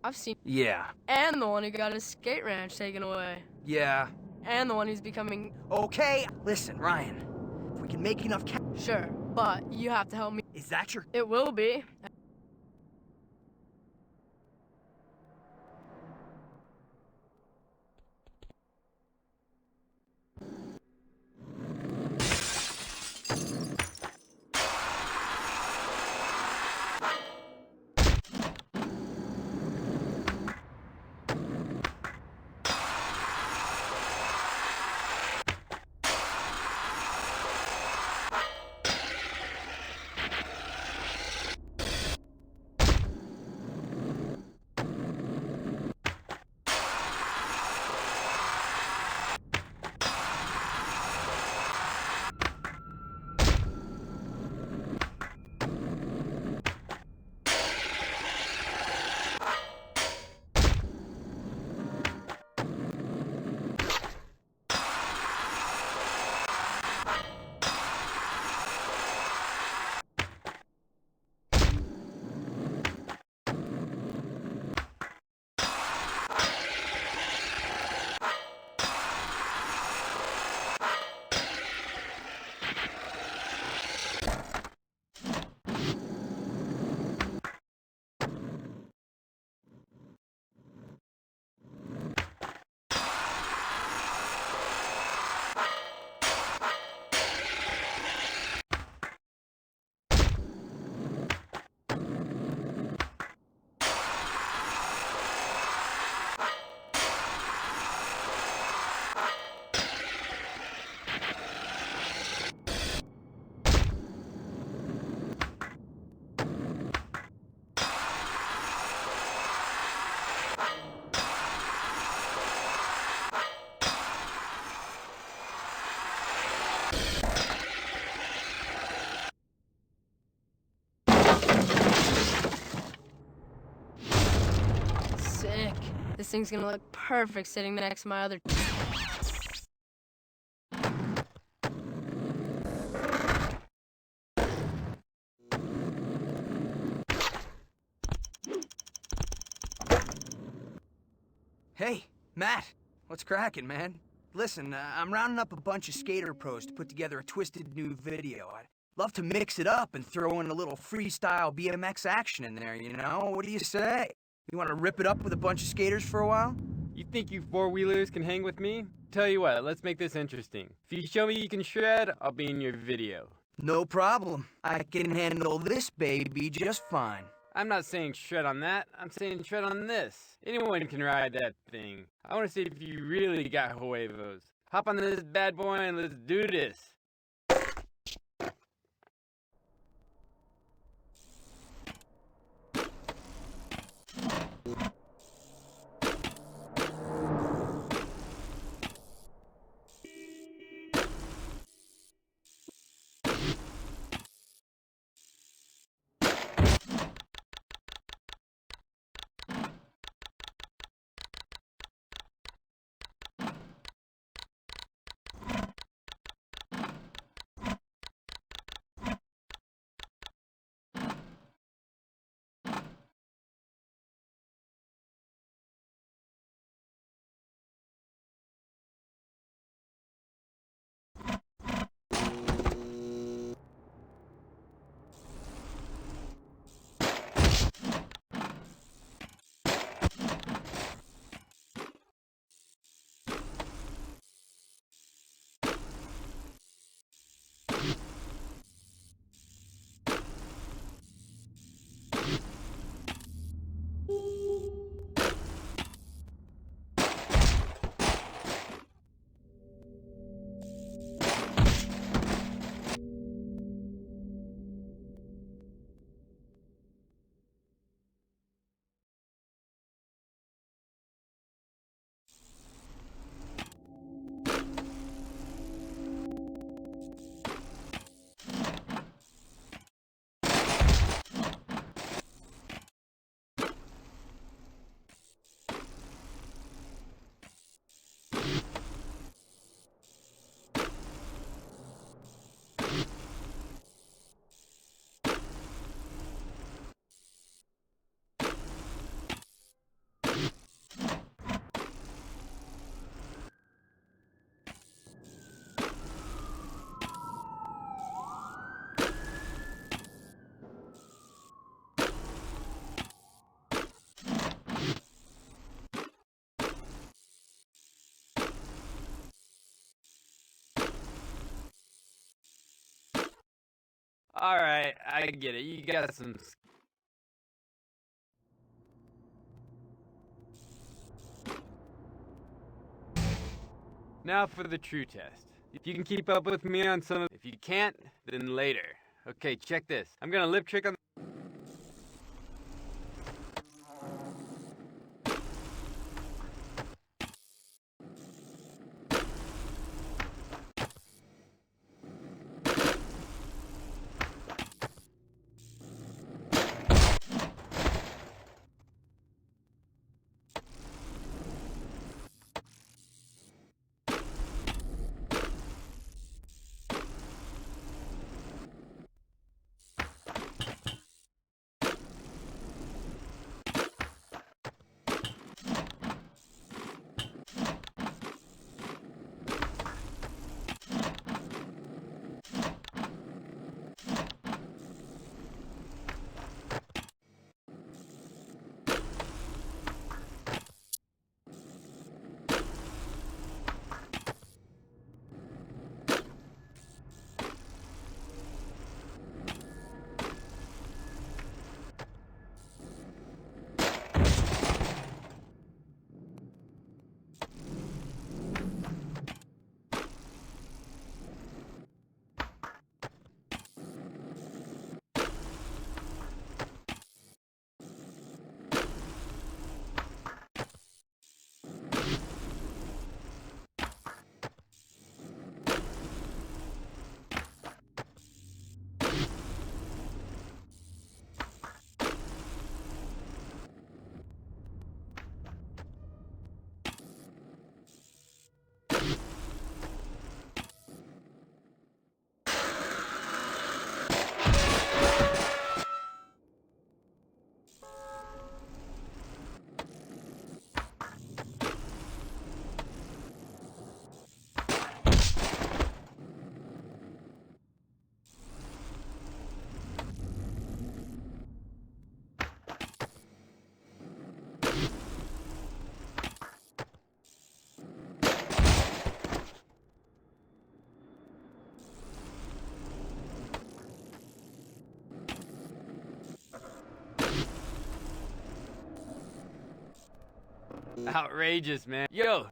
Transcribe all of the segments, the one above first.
I've seen. Yeah. And the one who got his skate ranch taken away. Yeah. And the one who's becoming. Okay, listen, Ryan. If we can make enough Sure, but you have to help me. Is that your... It will be. Sick. This thing's gonna look perfect sitting next to my other. Hey, Matt. What's cracking, man? Listen, I'm rounding up a bunch of skater pros to put together a twisted new video. I'd love to mix it up and throw in a little freestyle BMX action in there, you know? What do you say? You want to rip it up with a bunch of skaters for a while? You think you four-wheelers can hang with me? Tell you what, let's make this interesting. If you show me you can shred, I'll be in your video. No problem. I can handle this baby just fine. I'm not saying shred on that, I'm saying shred on this. Anyone can ride that thing. I want to see if you really got huevos. Hop on this bad boy and let's do this. Alright, I get it. You got some... Now for the true test. If you can keep up with me on some of... If you can't, then later. Okay, check this. I'm gonna lip trick on... Outrageous, man. Yo!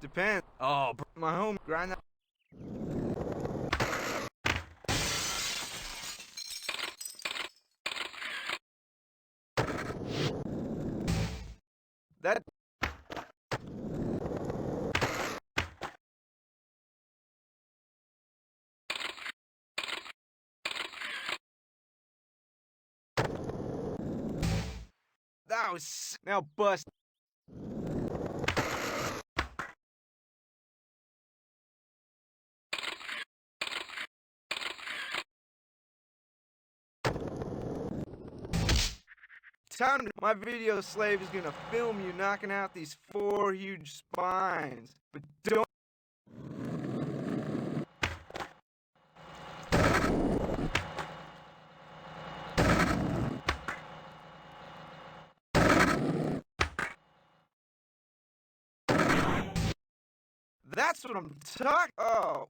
Depends. Oh, my home grind. That. That was now bust. My video slave is gonna film you knocking out these 4 huge spines. But don't. That's what I'm talking. Oh.